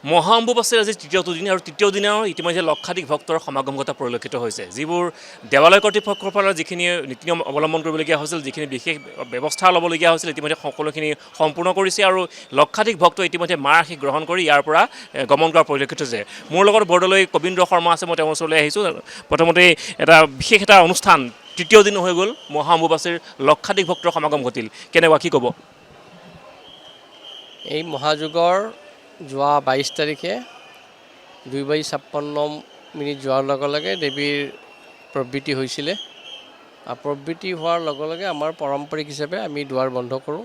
মহা অম্বুবাচীৰ আজি তৃতীয়টো দিন আৰু তৃতীয় দিনৰ ইতিমধ্যে লক্ষাধিক ভক্তৰ সমাগম ঘটা পৰিলক্ষিত হৈছে যিবোৰ দেৱালয় কৰ্তৃপক্ষৰ ফালে যিখিনি নীতি নিয়ম অৱলম্বন কৰিবলগীয়া হৈছিল যিখিনি বিশেষ ব্যৱস্থা ল'বলগীয়া হৈছিল ইতিমধ্যে সকলোখিনি সম্পূৰ্ণ কৰিছে আৰু লক্ষাধিক ভক্ত ইতিমধ্যে মাৰ আশীষ গ্ৰহণ কৰি ইয়াৰ পৰা গমন কৰা পৰিলক্ষিত হৈছে মোৰ লগত বৰদলৈ কবীন্দ্ৰ শৰ্মা আছে মই তেওঁৰ ওচৰলৈ আহিছোঁ প্ৰথমতে এটা বিশেষ এটা অনুষ্ঠান তৃতীয় দিন হৈ গ'ল মহা অম্বুবাচীৰ লক্ষাধিক ভক্তৰ সমাগম ঘটিল কেনেকুৱা কি ক'ব এই মহাযুগৰ যোৱা 22 তাৰিখে 2:56 যোৱাৰ লগে লগে দেৱীৰ প্ৰবৃত্তি হৈছিলে আৰু প্ৰবৃত্তি হোৱাৰ লগে লগে আমাৰ পাৰম্পৰিক হিচাপে আমি দুৱাৰ বন্ধ কৰোঁ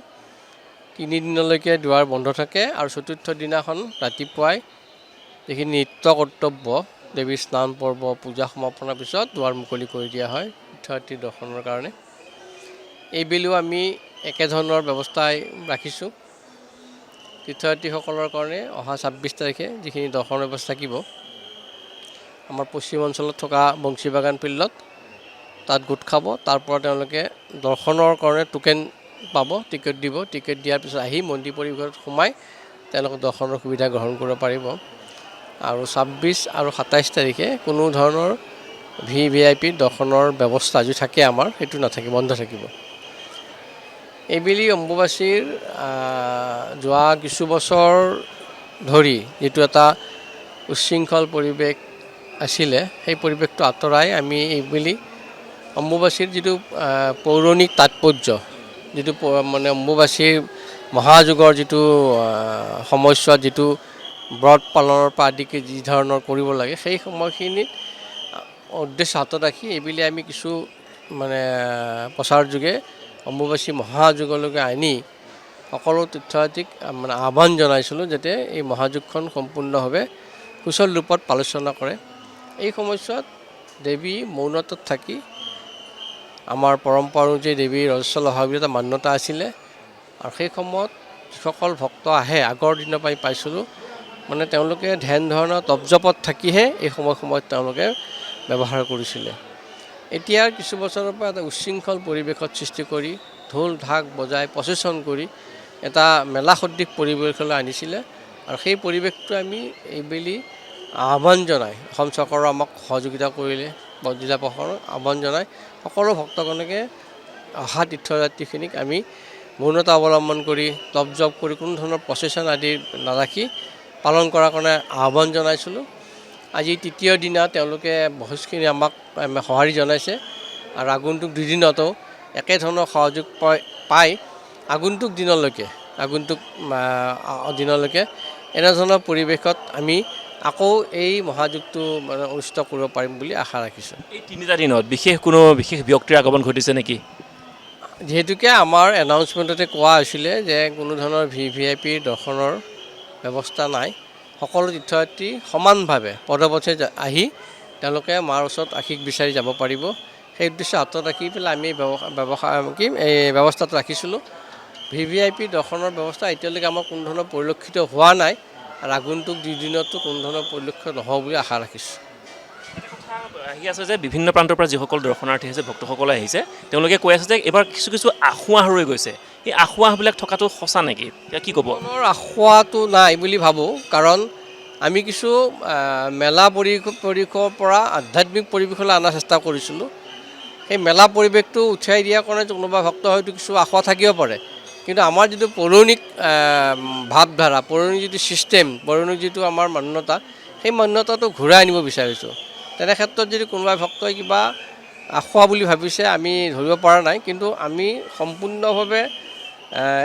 3 দিনলৈকে দুৱাৰ বন্ধ থাকে আৰু চতুৰ্থ দিনাখন ৰাতিপুৱাই যিখিনি নিত্য কৰ্তব্য দেৱীৰ স্নান পৰ্ব পূজা সমাপনৰ পিছত দুৱাৰ মুকলি কৰি দিয়া হয় তীৰ্থযাত্ৰী দৰ্শনৰ কাৰণে এইবেলিও আমি একেধৰণৰ ব্যৱস্থাই ৰাখিছোঁ তীৰ্থযাত্ৰীসকলৰ কাৰণে অহা 26 তাৰিখে যিখিনি দৰ্শন ব্যৱস্থা থাকিব আমাৰ পশ্চিম অঞ্চলত থকা বংশীবাগান ফিল্ডত তাত গোট খাব তাৰ পৰা তেওঁলোকে দৰ্শনৰ কাৰণে টোকেন পাব টিকেট দিব টিকেট দিয়াৰ পিছত আহি মন্দিৰ পৰিসৰত সোমাই তেওঁলোকে দৰ্শনৰ সুবিধা গ্ৰহণ কৰিব পাৰিব আৰু 26 আৰু 27 তাৰিখে কোনো ধৰণৰ VIP দৰ্শনৰ ব্যৱস্থা যি থাকে আমাৰ সেইটো নাথাকিব বন্ধ থাকিব এইবেলি অম্বুবাচীৰ যোৱা কিছু বছৰ ধৰি যিটো এটা উচ্ছৃংখল পৰিৱেশ আছিলে সেই পৰিৱেশটো আঁতৰাই আমি এইবেলি অম্বুবাচীৰ যিটো পৌৰাণিক তাৎপৰ্য যিটো মানে অম্বুবাচীৰ মহাযুগৰ যিটো সময়ছোৱাত যিটো ব্ৰত পালনৰ পৰা আদিকে যি ধৰণৰ কৰিব লাগে সেই সময়খিনিত উদ্দেশ্য হাতত ৰাখি এইবেলি আমি কিছু মানে প্ৰচাৰ যোগে অম্বুবাচী মহাযুগলৈকে আনি সকলো তীৰ্থযাত্ৰীক মানে আহ্বান জনাইছিলোঁ যাতে এই মহাযুগখন সম্পূৰ্ণভাৱে সুচল ৰূপত পালোচনা কৰে এই সময়ছোৱাত দেৱী মৌনতাত থাকি আমাৰ পৰম্পৰা অনুযায়ী দেৱীৰ ৰজস্বলা হোৱাৰ এটা মান্যতা আছিলে আৰু সেই সময়ত যিসকল ভক্ত আহে আগৰ দিনৰ পৰাই পাইছিলোঁ মানে তেওঁলোকে ধ্যান ধাৰণা তপজপত থাকিহে এই সময়ত তেওঁলোকে ব্যৱহাৰ কৰিছিলে এতিয়া কিছু বছৰৰ পৰা এটা উচ্ছৃংখল পৰিৱেশত সৃষ্টি কৰি ঢোল ঢাক বজাই প্ৰচেছন কৰি এটা মেলা সদৃশ পৰিৱেশলৈ আনিছিলে আৰু সেই পৰিৱেশটো আমি এইবেলি আহ্বান জনাই অসম চৰকাৰৰ আমাক সহযোগিতা কৰিলে জিলা প্ৰশাসনক আহ্বান জনাই সকলো ভক্তগণকে অহা তীৰ্থযাত্ৰীখিনিক আমি মৌনতা অৱলম্বন কৰি তপজপ কৰি কোনো ধৰণৰ প্ৰচেছন আদি নাৰাখি পালন কৰাৰ কাৰণে আহ্বান জনাইছিলোঁ আজি তৃতীয় দিনা তেওঁলোকে বহুতখিনি আমাক সঁহাৰি জনাইছে আৰু আগন্তুক দুদিনতো একেধৰণৰ সহযোগ পাই আগন্তুক দিনলৈকে এনেধৰণৰ পৰিৱেশত আমি আকৌ এই মহাযুগটো মানে অনুষ্ঠিত কৰিব পাৰিম বুলি আশা ৰাখিছোঁ এই তিনিটা দিনত কোনো বিশেষ ব্যক্তিৰ আগমন ঘটিছে নেকি যিহেতুকে আমাৰ এনাউন্সমেণ্টতে কোৱা হৈছিলে যে কোনো ধৰণৰ VIP দৰ্শনৰ ব্যৱস্থা নাই সকলো তীৰ্থযাত্ৰী সমানভাৱে পদপথে আহি তেওঁলোকে মাৰ ওচৰত আশীষ বিচাৰি যাব পাৰিব সেই উদ্দেশ্য হাতত ৰাখি পেলাই আমি এই ব্যৱস্থাটো ৰাখিছিলোঁ VIP দৰ্শনৰ ব্যৱস্থা এতিয়ালৈকে আমাৰ কোনো ধৰণৰ পৰিলক্ষিত হোৱা নাই আৰু আগন্তুক দুদিনতো কোনো ধৰণৰ পৰিলক্ষিত নহ'ব বুলি আশা ৰাখিছোঁ আহি আছে যে বিভিন্ন প্ৰান্তৰ পৰা যিসকল দৰ্শনাৰ্থী আহিছে ভক্তসকলে আহিছে তেওঁলোকে কৈ আছে যে এইবাৰ কিছু আঁসোৱাহ ৰৈ গৈছে এই আঁসোৱাহবিলাক থকাটো সঁচা নেকি এতিয়া কি ক'ব আঁসোৱাহটো নাই বুলি ভাবোঁ কাৰণ আমি কিছু মেলা পৰিৱেশৰ পৰা আধ্যাত্মিক পৰিৱেশলৈ অনাৰ চেষ্টা কৰিছিলোঁ সেই মেলা পৰিৱেশটো উঠাই দিয়াৰ কাৰণে কোনোবা ভক্ত হয়তো কিছু আঁসোৱাহ থাকিব পাৰে কিন্তু আমাৰ যিটো পৌৰাণিক ভাৱধাৰা পৌৰাণিক যিটো ছিষ্টেম পৌৰাণিক যিটো আমাৰ মান্যতা সেই মান্যতাটো ঘূৰাই আনিব বিচাৰিছোঁ তেনে ক্ষেত্ৰত যদি কোনোবা ভক্তই কিবা আঁসোৱাহ বুলি ভাবিছে আমি ধৰিব পৰা নাই কিন্তু আমি সম্পূৰ্ণভাৱে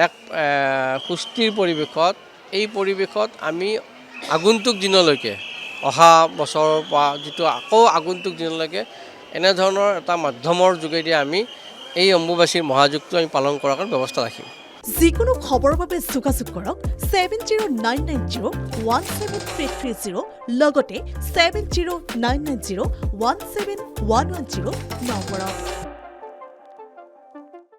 এক সুস্থিৰ পৰিৱেশত এই পৰিৱেশত আমি আগন্তুক দিনলৈকে অহা বছৰৰ পৰা যিটো আকৌ আগন্তুক দিনলৈকে এনেধৰণৰ এটা মাধ্যমৰ যোগেদি আমি এই অম্বুবাচীৰ মহাযুগটো আমি পালন কৰাৰ কাৰণে ব্যৱস্থা ৰাখিম যিকোনো খবৰৰ বাবে যোগাযোগ কৰক 7099017330 লগতে 7099017110 নম্বৰত